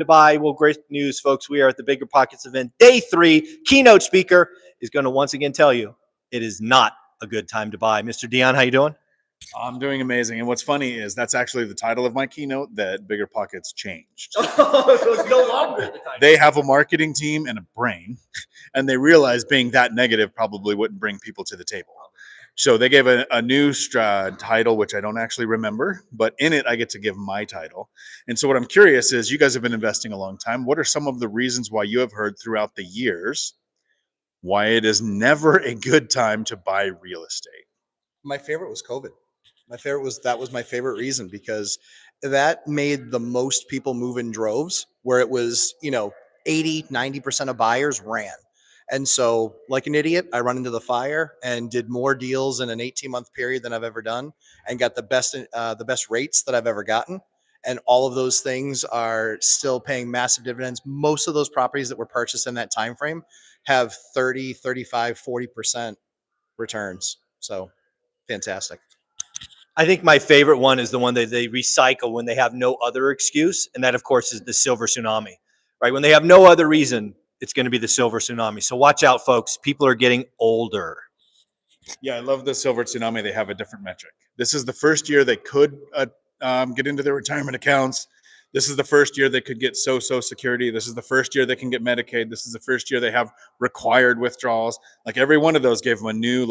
to buy. Well, great news, folks. We are at the Bigger Pockets event, day 3. Keynote speaker is going to once again tell you it is not a good time to buy. Mr. Dion, how you doing? I'm doing amazing. And what's funny is that's actually the title of my keynote that Bigger Pockets changed. So it's no longer the title. They have a marketing team and a brain, and they realized being that negative probably wouldn't bring people to the table. So they gave a new title, which I don't actually remember, but in it, I get to give my title. And so what I'm curious is, you guys have been investing a long time. What are some of the reasons why you have heard throughout the years why it is never a good time to buy real estate? My favorite was COVID. That was my favorite reason, because that made the most people move in droves, where it was, 80, 90% of buyers ran. And so, like an idiot, I run into the fire and did more deals in an 18-month period than I've ever done, and got the best rates that I've ever gotten. And all of those things are still paying massive dividends. Most of those properties that were purchased in that time frame have 30, 35, 40% returns. So fantastic. I think my favorite one is the one that they recycle when they have no other excuse. And that, of course, is the silver tsunami, right? When they have no other reason, it's going to be the silver tsunami. So watch out, folks. People are getting older. Yeah, I love the silver tsunami. They have a different metric. This is the first year they could get into their retirement accounts. This is the first year they could get Social Security. This is the first year they can get Medicaid. This is the first year they have required withdrawals. Like, every one of those gave them a new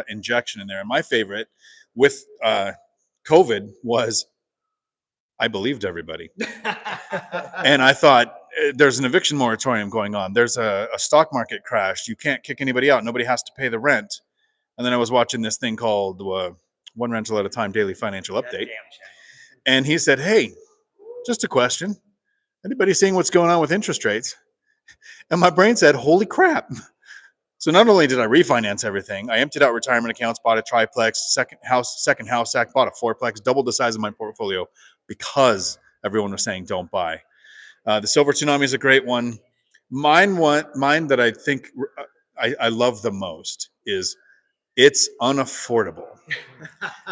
injection in there. And my favorite with COVID was, I believed everybody. And I thought, there's an eviction moratorium going on. There's a stock market crash. You can't kick anybody out. Nobody has to pay the rent. And then I was watching this thing called One Rental at a Time Daily Financial Update. And he said, hey, just a question. Anybody seeing what's going on with interest rates? And my brain said, holy crap. So not only did I refinance everything, I emptied out retirement accounts, bought a triplex, second house sack, bought a fourplex, doubled the size of my portfolio because everyone was saying don't buy. The silver tsunami is a great one. Mine that I think I love the most is it's unaffordable.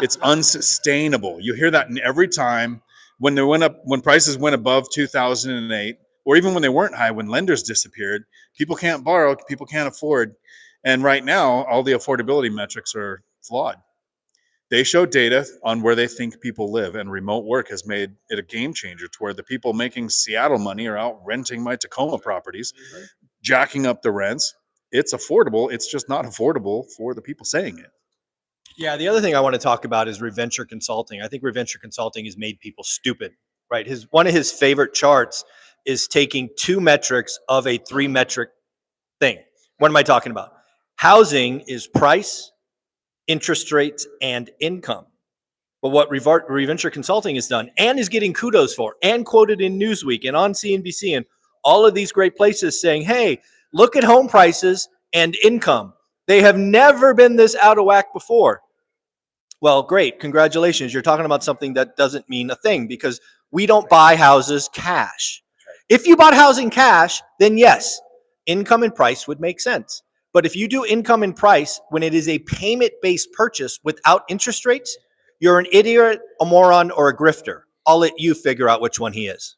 It's unsustainable. You hear that every time when prices went above 2008, or even when they weren't high, when lenders disappeared. People can't borrow, people can't afford. And right now, all the affordability metrics are flawed. They show data on where they think people live, and remote work has made it a game changer to where the people making Seattle money are out renting my Tacoma properties, jacking up the rents. It's affordable. It's just not affordable for the people saying it. Yeah, the other thing I want to talk about is Reventure Consulting. I think Reventure Consulting has made people stupid, right? One of his favorite charts is taking 2 metrics of a 3-metric thing. What am I talking about? Housing is price, interest rates, and income. But what Reventure Consulting has done, and is getting kudos for, and quoted in Newsweek and on CNBC and all of these great places, saying, hey, look at home prices and income. They have never been this out of whack before. Well, great. Congratulations. You're talking about something that doesn't mean a thing, because we don't buy houses cash. If you bought housing cash, then yes, income and price would make sense. But if you do income and price when it is a payment-based purchase without interest rates, you're an idiot, a moron, or a grifter. I'll let you figure out which one he is.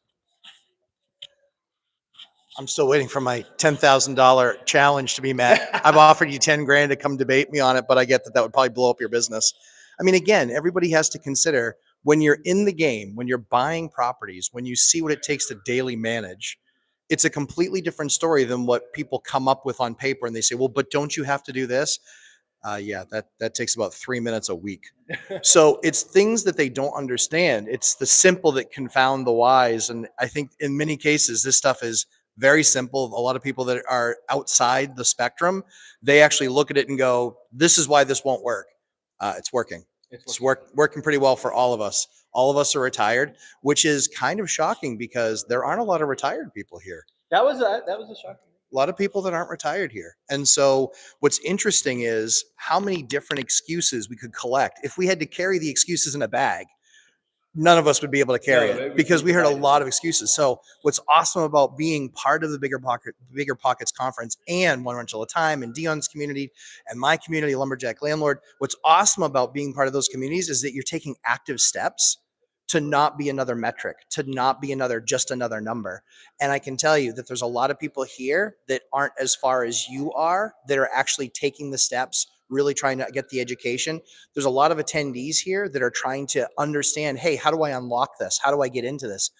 I'm still waiting for my $10,000 challenge to be met. I've offered you 10 grand to come debate me on it, but I get that would probably blow up your business. I mean, again, everybody has to consider, when you're in the game, when you're buying properties, when you see what it takes to daily manage, it's a completely different story than what people come up with on paper. And they say, well, but don't you have to do this? Yeah, that takes about 3 minutes a week. So it's things that they don't understand. It's the simple that confound the wise. And I think in many cases, this stuff is very simple. A lot of people that are outside the spectrum, they actually look at it and go, this is why this won't work. It's working. It's working pretty well for all of us. All of us are retired, which is kind of shocking because there aren't a lot of retired people here. That was a shocking. A lot of people that aren't retired here. And so what's interesting is how many different excuses we could collect. If we had to carry the excuses in a bag, none of us would be able to carry it because we heard a lot of excuses. So what's awesome about being part of the Bigger Pockets conference and One Rental at a Time and Dion's community and my community, Lumberjack Landlord, what's awesome about being part of those communities is that you're taking active steps to not be another metric, to not be just another number. And I can tell you that there's a lot of people here that aren't as far as you are, that are actually taking the steps, really trying to get the education. There's a lot of attendees here that are trying to understand, hey, how do I unlock this? How do I get into this?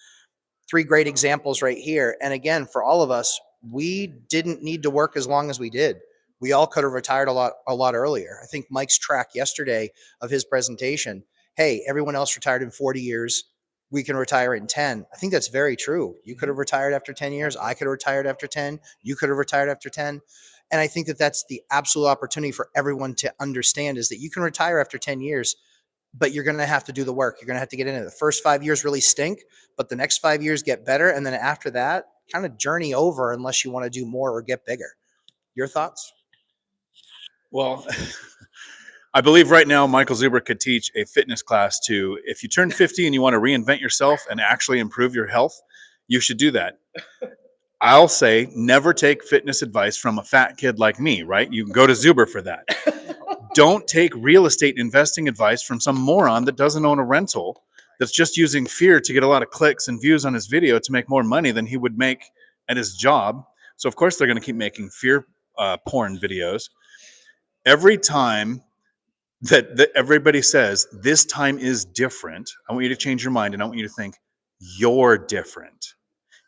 3 great examples right here. And again, for all of us, we didn't need to work as long as we did. We all could have retired a lot earlier. I think Mike's track yesterday of his presentation, hey, everyone else retired in 40 years. We can retire in 10. I think that's very true. You could have retired after 10 years. I could have retired after 10. You could have retired after 10. And I think that that's the absolute opportunity for everyone to understand, is that you can retire after 10 years, but you're going to have to do the work. You're going to have to get into it. The first 5 years really stink, but the next 5 years get better. And then after that, kind of journey over, unless you want to do more or get bigger. Your thoughts? Well, I believe right now Michael Zuber could teach a fitness class to, if you turn 50 and you want to reinvent yourself and actually improve your health, you should do that. I'll say never take fitness advice from a fat kid like me, right? You can go to Zuber for that. Don't take real estate investing advice from some moron that doesn't own a rental, that's just using fear to get a lot of clicks and views on his video to make more money than he would make at his job. So of course they're going to keep making fear porn videos. Every time that everybody says this time is different, I want you to change your mind, and I want you to think you're different.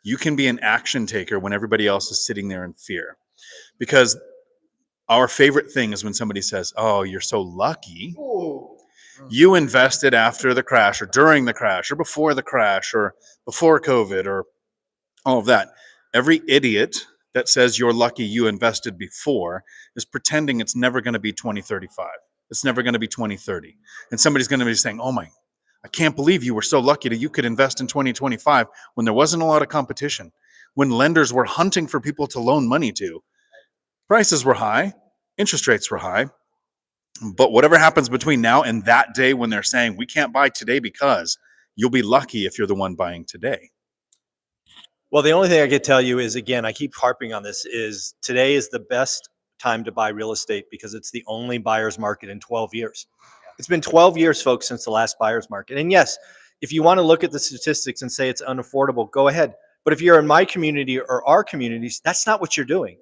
You can be an action taker when everybody else is sitting there in fear. Because our favorite thing is when somebody says, oh, you're so lucky. Ooh. You invested after the crash, or during the crash, or before the crash, or before COVID, or all of that. Every idiot that says you're lucky you invested before is pretending it's never going to be 2035. It's never going to be 2030. And somebody's going to be saying, oh my, I can't believe you were so lucky that you could invest in 2025 when there wasn't a lot of competition, when lenders were hunting for people to loan money to. Prices were high, interest rates were high, but whatever happens between now and that day when they're saying we can't buy today, because you'll be lucky if you're the one buying today. Well, the only thing I could tell you is, again, I keep harping on this, is today is the best time to buy real estate because it's the only buyer's market in 12 years. It's been 12 years, folks, since the last buyer's market. And yes, if you want to look at the statistics and say it's unaffordable, go ahead. But if you're in my community or our communities, that's not what you're doing.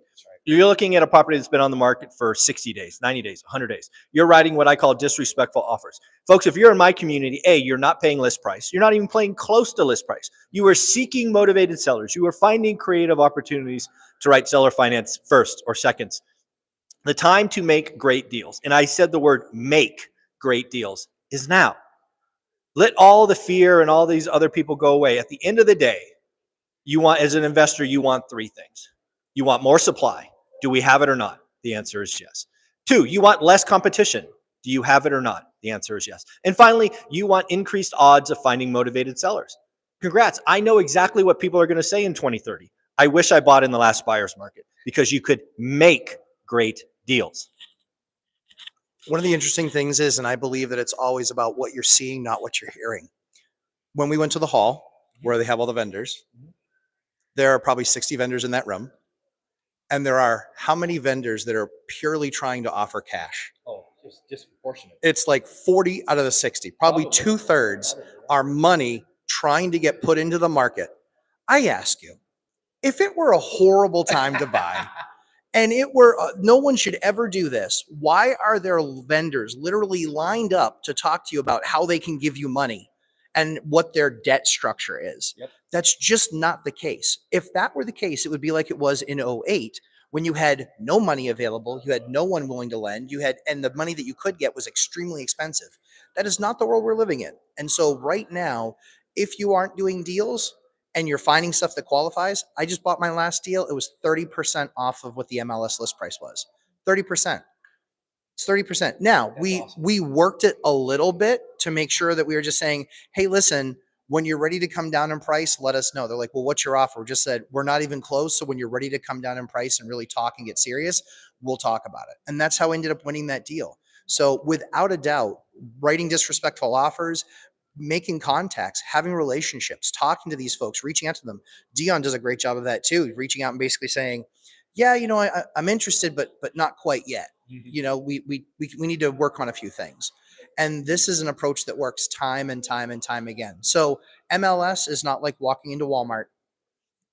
You're looking at a property that's been on the market for 60 days, 90 days, 100 days. You're writing what I call disrespectful offers. Folks, if you're in my community, A, you're not paying list price. You're not even paying close to list price. You are seeking motivated sellers. You are finding creative opportunities to write seller finance first or seconds. The time to make great deals, and I said the word make great deals, is now. Let all the fear and all these other people go away. At the end of the day, you want, as an investor, you want 3 things. You want more supply. Do we have it or not? The answer is yes. 2, you want less competition. Do you have it or not? The answer is yes. And finally, you want increased odds of finding motivated sellers. Congrats. I know exactly what people are going to say in 2030. I wish I bought in the last buyer's market, because you could make great deals. One of the interesting things is, and I believe that it's always about what you're seeing, not what you're hearing. When we went to the hall where they have all the vendors, there are probably 60 vendors in that room. And there are how many vendors that are purely trying to offer cash? Oh, it's disproportionate. It's like 40 out of the 60, probably 2/3 are money trying to get put into the market. I ask you, if it were a horrible time to buy, and it were, no one should ever do this, why are there vendors literally lined up to talk to you about how they can give you money and what their debt structure is? Yep. That's just not the case. If that were the case, it would be like it was in 08, when you had no money available, you had no one willing to lend, and the money that you could get was extremely expensive. That is not the world we're living in. And so right now, if you aren't doing deals and you're finding stuff that qualifies, I just bought my last deal. It was 30% off of what the MLS list price was. 30%. It's 30%. Now, we worked it a little bit to make sure that we were just saying, hey, listen, when you're ready to come down in price, let us know. They're like, well, what's your offer? We just said, we're not even close. So when you're ready to come down in price and really talk and get serious, we'll talk about it. And that's how I ended up winning that deal. So without a doubt, writing disrespectful offers, making contacts, having relationships, talking to these folks, reaching out to them. Dion does a great job of that too, reaching out and basically saying, yeah, I'm interested, but not quite yet. We need to work on a few things. And this is an approach that works time and time and time again. So MLS is not like walking into Walmart.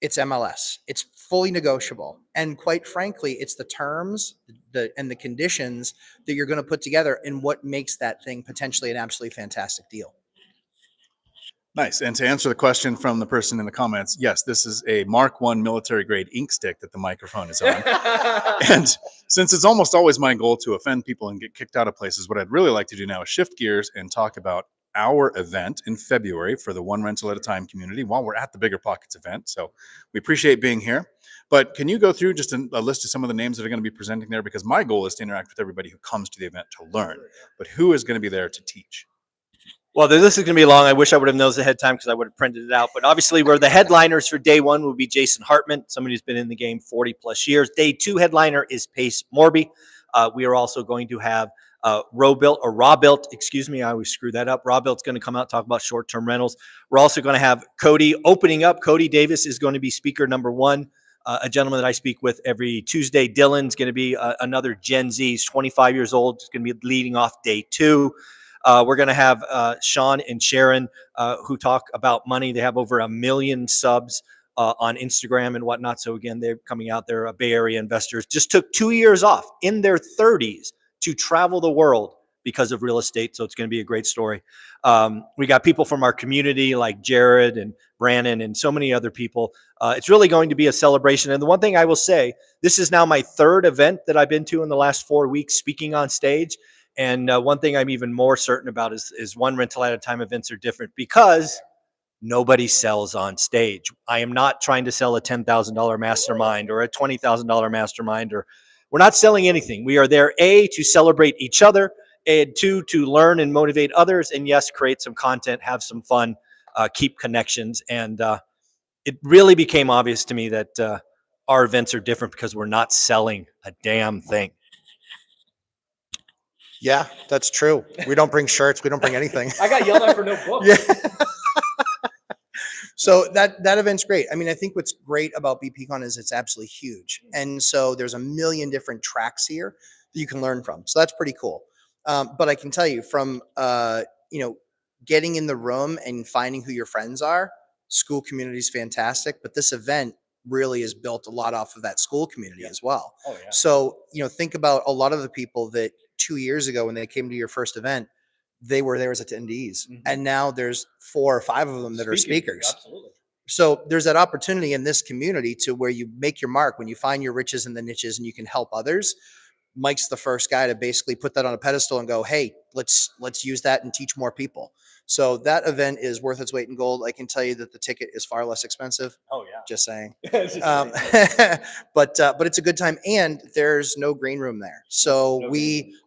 It's MLS. It's fully negotiable. And quite frankly, it's the terms and the conditions that you're going to put together and what makes that thing potentially an absolutely fantastic deal. Nice. And to answer the question from the person in the comments, yes, this is a Mark I military grade ink stick that the microphone is on. And since it's almost always my goal to offend people and get kicked out of places, what I'd really like to do now is shift gears and talk about our event in February for the One Rental at a Time community while we're at the Bigger Pockets event. So we appreciate being here. But can you go through just a list of some of the names that are going to be presenting there? Because my goal is to interact with everybody who comes to the event to learn. But who is going to be there to teach? Well, the list is going to be long. I wish I would have known ahead of time because I would have printed it out. But obviously, the headliners for day one will be Jason Hartman, somebody who's been in the game 40 plus years. Day two headliner is Pace Morby. We are also going to have Rawbuilt, excuse me, I always screw that up. Rawbuilt's going to come out and talk about short-term rentals. We're also going to have Cody opening up. Cody Davis is going to be speaker number one. A gentleman that I speak with every Tuesday. Dylan's going to be another Gen Z. He's 25 years old. He's going to be leading off day two. We're going to have Sean and Sharon who talk about money. They have over 1 million subs on Instagram and whatnot. So again, they're coming out. They're Bay Area investors. Just took 2 years off in their 30s to travel the world because of real estate. So it's going to be a great story. We got people from our community like Jared and Brandon and so many other people. It's really going to be a celebration. And the one thing I will say, this is now my third event that I've been to in the last 4 weeks speaking on stage. And one thing I'm even more certain about is One Rental at a Time events are different because nobody sells on stage. I am not trying to sell a $10,000 mastermind or a $20,000 mastermind, or we're not selling anything. We are there, A, to celebrate each other, and two, to learn and motivate others, and yes, create some content, have some fun, keep connections. And it really became obvious to me that our events are different because we're not selling a damn thing. Yeah, that's true. We don't bring shirts. We don't bring anything. I got yelled at for no book. Yeah. So that event's great. I mean, I think what's great about BPCon is it's absolutely huge. And so there's 1 million different tracks here that you can learn from. So that's pretty cool. But I can tell you from, getting in the room and finding who your friends are, school community is fantastic. But this event really is built a lot off of that school community as well. Oh, yeah. So, think about a lot of the people that 2 years ago when they came to your first event, they were there as attendees. Mm-hmm. And now there's 4 or 5 of them that are speakers. Absolutely. So there's that opportunity in this community to where you make your mark when you find your riches in the niches and you can help others. Mike's the first guy to basically put that on a pedestal and go, hey, let's use that and teach more people. So that event is worth its weight in gold. I can tell you that the ticket is far less expensive. Oh yeah. Just saying. But it's a good time, and there's no green room there. So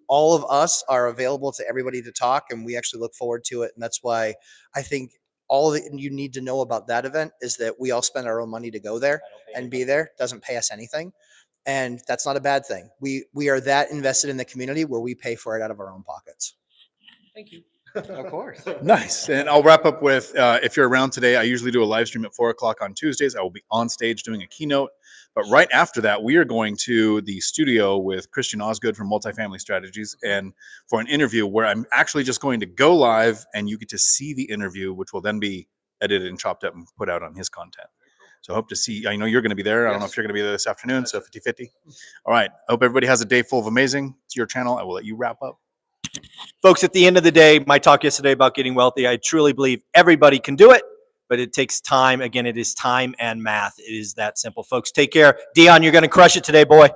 all of us are available to everybody to talk, and we actually look forward to it. And that's why I think all that you need to know about that event is that we all spend our own money to go there and be there. Doesn't pay us anything. And that's not a bad thing. We are that invested in the community where we pay for it out of our own pockets. Thank you. Of course. Nice. And I'll wrap up with, if you're around today, I usually do a live stream at 4:00 on Tuesdays. I will be on stage doing a keynote. But right after that, we are going to the studio with Christian Osgood from Multifamily Strategies and for an interview where I'm actually just going to go live and you get to see the interview, which will then be edited and chopped up and put out on his content. So I hope to see, I know you're going to be there. I don't know if you're going to be there this afternoon. So 50-50. All right. I hope everybody has a day full of amazing. It's your channel. I will let you wrap up. Folks, at the end of the day, my talk yesterday about getting wealthy, I truly believe everybody can do it, but it takes time. Again, it is time and math. It is that simple. Folks, take care. Dion, you're going to crush it today, boy.